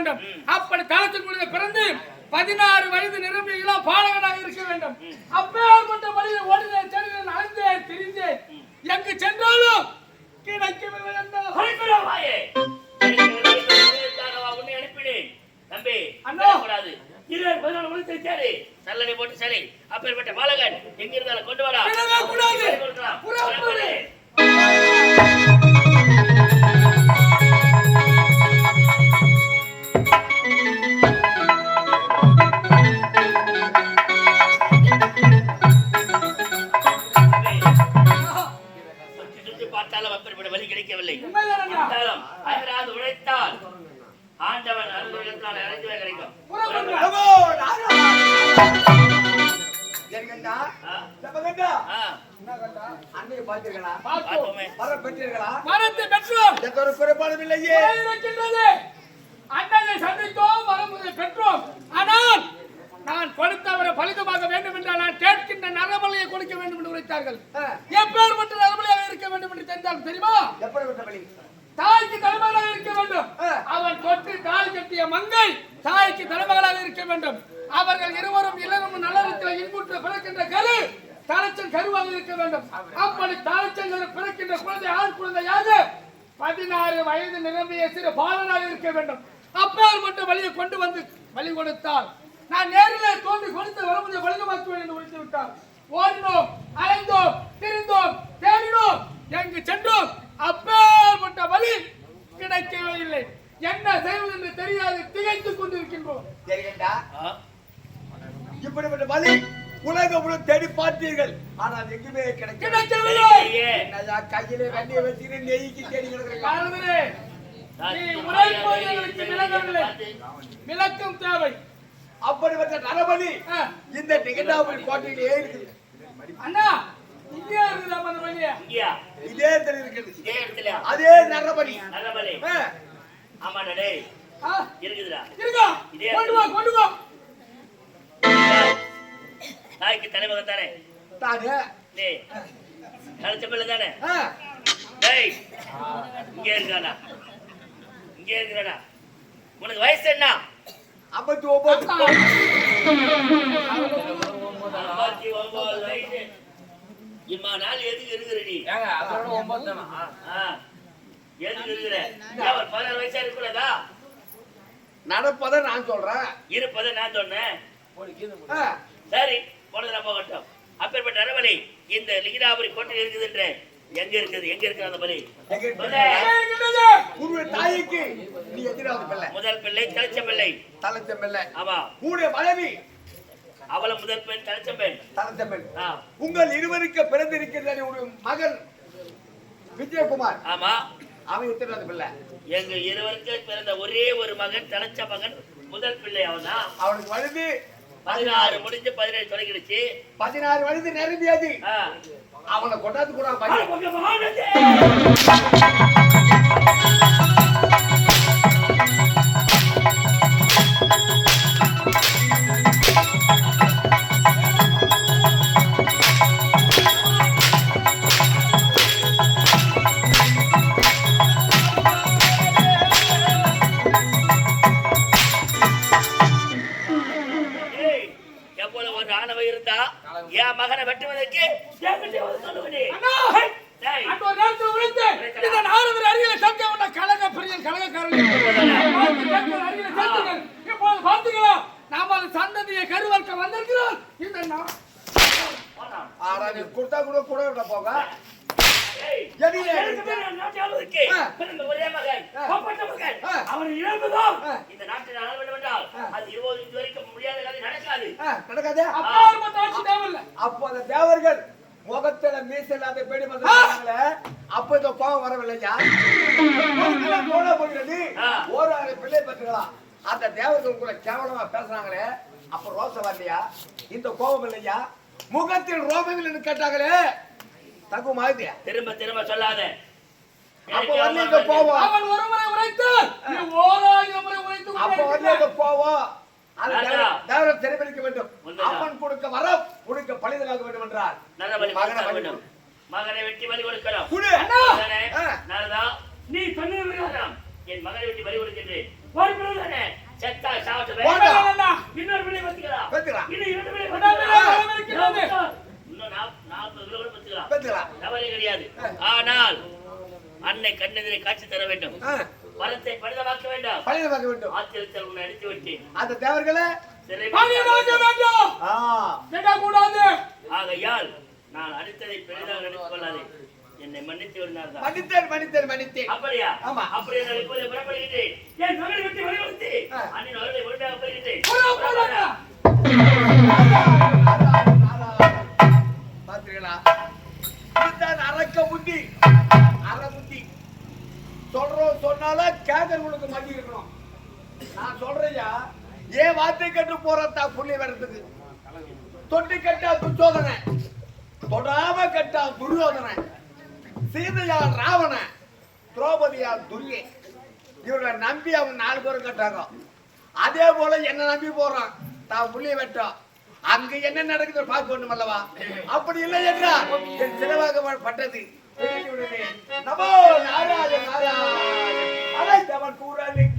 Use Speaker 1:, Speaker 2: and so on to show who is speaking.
Speaker 1: வேண்டும். அப்படி தளத்துக்குள்ள பிறந்து 16 வயது நிரம்பிய இளம் பாலகனாக இருக்க வேண்டும். அப்பேற்பட்ட வழியில் ஓடினேன், சென்றேன், அலைந்தேன், திரிந்தேன். எங்கு சென்றாலும் கிடைக்கவில்லை என்ன
Speaker 2: உன்னை அனுப்பினேன் தம்பி.
Speaker 1: அண்ணா
Speaker 2: கூடாது 14 மணி சரி சல்லடை போட்டு சரி அப்பேற்பட்ட பாலகன் எங்க இருந்தாலும் கொண்டு வரா கூடாது. வழி கிடைக்கவில்லை. அயராது உழைத்தால் ஆண்டவன் அருள் அடைஞ்சவே கிடைக்கும்.
Speaker 1: அண்ணனை சந்தித்தோம், வரமுறை பெற்றோம். ஆனால் நான் கொடுத்தவரை பலிதமாக வேண்டும் என்றால் நான் கேட்கின்ற நரபலியை கொடுக்க வேண்டும் என்று உரைத்தார்கள். எப்பேற்பட்ட நரபலியாக இருக்க வேண்டும் என்று தெரிந்தால் தெரியுமா? தாய்க்கு தலைமகளாக இருக்க வேண்டும். அவன் தொட்டு தாய் கட்டிய மங்கை தாய்க்கு தலைமகளாக இருக்க வேண்டும். அவர்கள் இருவரும் இளரும் நல்லறத்தில் இன்புற்று பிறக்கின்ற கரு தலைச்சன் கருவாக இருக்க வேண்டும். அப்படி தலைச்சன் பிறக்கின்ற குழந்தை ஆண் குழந்தையாக 16 வயது நிரம்பிய சிறு பாலனாக இருக்க வேண்டும். அப்பேற்பட்ட வழியை கொண்டு வந்து வழி கொடுத்தால் நான் நேரிலே தோன்றி கொடுத்த வரமுறை வலிதமாக்குவேன் என்று உரைத்து விட்டார். ஓடினோம், அலைந்தோம், திரிந்தோம், தேடினோம், எங்கு சென்றோம், அப்பேற்பட்ட வழி கிடைக்கவே இல்லை. என்ன செய்வது என்று தெரியாது திகைத்துக் கொண்டிருக்கின்றோம்.
Speaker 3: இப்படிப்பட்ட வழி உலகம் தேடி பார்த்தீர்கள், ஆனால் எங்குமே
Speaker 1: கிடைக்கவில்லை.
Speaker 3: கையிலே வெண்ணியை வச்சு நெய்க்கு தேடி கிடக்கிறீர்கள்.
Speaker 1: விளக்கம் தேவை.
Speaker 3: அப்படிப்பட்ட நரபலி இந்த நிகண்டாபுரி கோட்டையிலே இருக்குது.
Speaker 1: அண்ணா இங்கே இருக்குது அந்த வழியா
Speaker 3: இதே இடத்துல இருக்குது. அதே நரபலி.
Speaker 2: ஆமாடா டேய் இருக்குதுடா.
Speaker 1: இருக்கா? கொண்டு வா கொண்டு வா.
Speaker 2: தாய்க்கு தலைமகன் தானே?
Speaker 3: தானே.
Speaker 2: டேய் கலச்ச பிள்ளை தானே? டேய் இங்கே இருக்காடா, இங்கே இருக்கிறடா. உனக்கு வயசு என்ன?
Speaker 3: 59.
Speaker 2: 59 வயசு. இம்மா நாள் எதுக்கு இருக்கிற நீ?
Speaker 4: அதோட 9 தானா?
Speaker 2: எதுக்கு இருக்கிற? அவர் 16 வயசா இருக்கக்கூடாதா?
Speaker 3: நடப்பதை நான் சொல்றேன்,
Speaker 2: இருப்பதை நான் சொன்னேன். சரி போனதுல போகட்டும். அப்பேற்பட்ட நரபலி இந்த லிகிடாபுரி கோட்டையில் இருக்குதுன்ற எங்க இருக்குது? எங்க இருக்கு அந்த பலி?
Speaker 3: தாய்க்கு நீ எதிராவது பிள்ளை.
Speaker 2: முதல் பிள்ளை தலைச்ச பிள்ளை.
Speaker 3: தலைச்ச பிள்ளை.
Speaker 2: ஆமா.
Speaker 3: கூட மனைவி
Speaker 2: அவள முதல் பெண் தலைச்ச பெண்.
Speaker 3: தலைச்ச பெண். உங்கள் இருவருக்கு பிறந்திருக்கிற ஒரு மகன் விஜயகுமார்.
Speaker 2: ஆமா.
Speaker 3: அவன் எத்தனாவது பிள்ளை?
Speaker 2: எங்க இருவருக்கு பிறந்த ஒரே ஒரு மகன் தலைச்ச மகன் முதல் பிள்ளை. அவனா
Speaker 3: அவனுக்கு வயது
Speaker 2: 16 முடிஞ்சு 17 தொடங்கிடுச்சு.
Speaker 3: 16 வயது நிரம்பியது. அவனை கொண்டாந்து கூட
Speaker 2: என் மகனை வெட்டுவதற்கு
Speaker 1: சந்ததியை கருவர்க்க வந்திருக்கிறோம்.
Speaker 3: கொடுத்தா கூட கூட விட போக
Speaker 2: ஒரே மகன் அவன் இழந்துதான் இந்த நாட்டில் ஆள வேண்டும் என்றால் அது 25 வரைக்கும் முடியாத கதை நடக்காது.
Speaker 3: அப்போ அந்த தேவர்கள் முகத்துல மீசல் பேடி வந்தாங்களே, அப்ப இந்த கோபம் வரவில்லையா? போகிறது ஒரு பிள்ளை பெற்றுக்கலாம். அந்த தேவர்கள் கூட கேவலமா பேசுறாங்களே, அப்ப ரோசம் வரலையா? இந்த கோபம் இல்லையா? முகத்தில் ரோமங்கள் என்று கேட்டாங்களே, தகு மாதிரி
Speaker 2: திரும்ப திரும்ப சொல்லாத.
Speaker 3: அப்ப வந்து இந்த கோபம்
Speaker 1: அவன் ஒரு முறை உரைத்தான், நீ ஓராயிரம் முறை உரைத்து.
Speaker 3: அப்ப வந்து இந்த கோபம் தேவரை தெரிவிக்க வேண்டும். அவன் கொடுக்க வரம் கொடுக்க பலிதலாக வேண்டும் என்றால்
Speaker 2: மகனை வெட்டி பலி கொடுக்கலாம். நீ சொன்ன என் மகனை வெட்டி பலி கொடுக்கின்றேன். கவலை கிடையாது. ஆனால் அன்னை கண்ணெதிரை காட்சி தர வேண்டும். வரத்தை பரிதமாக்க வேண்டாம்.
Speaker 3: பழிதமாக்க வேண்டும்.
Speaker 2: ஆத்திரத்தில் உன்னை அடித்து விட்டேன்.
Speaker 3: அந்த தேவர்களே
Speaker 1: பழிதமாக்க வேண்டும். கேட்கக்கூடாது.
Speaker 2: ஆகையால் நான் அடித்ததை பெரிதாக நினைத்துக் கொள்ளாதே. என்னை மன்னித்து விடுனார்.
Speaker 3: மன்னித்தேன்.
Speaker 2: அப்படியா?
Speaker 3: ஆமா.
Speaker 2: அப்படியே நான் இப்போது புறப்படுகிறேன். என் மகளை விட்டு வெளிவந்து அன்னின் அவர்களை முழுமையாக போய்கிறேன்.
Speaker 3: பாத்தீங்களா? இதுதான் அரக்க புத்தி. சொல்றோம் சொன்னாலும் கேட்கறவங்களுக்கு மதி இருக்கணும். நான் சொல்றையா ஏன் வார்த்தை கட்டு போறதா புள்ளி வரதுக்கு தொட்டி கட்டா துச்சோதனை, தொடாம கட்டா துரியோதனை, சீதையால் ராவண, திரௌபதியால் துரியை. இவரை நம்பி அவங்க 4 பேரும் கட்டாங்க. அதே போல என்ன நம்பி போறான் தான் புள்ளிய வெட்டோம். அங்க என்ன நடக்குது பார்க்க வேண்டும் அல்லவா? அப்படி இல்லை என்றால் என் சிலவாக பட்டது நமோ நாராயண நாராயண அழைத்தவன் கூறலுக்கு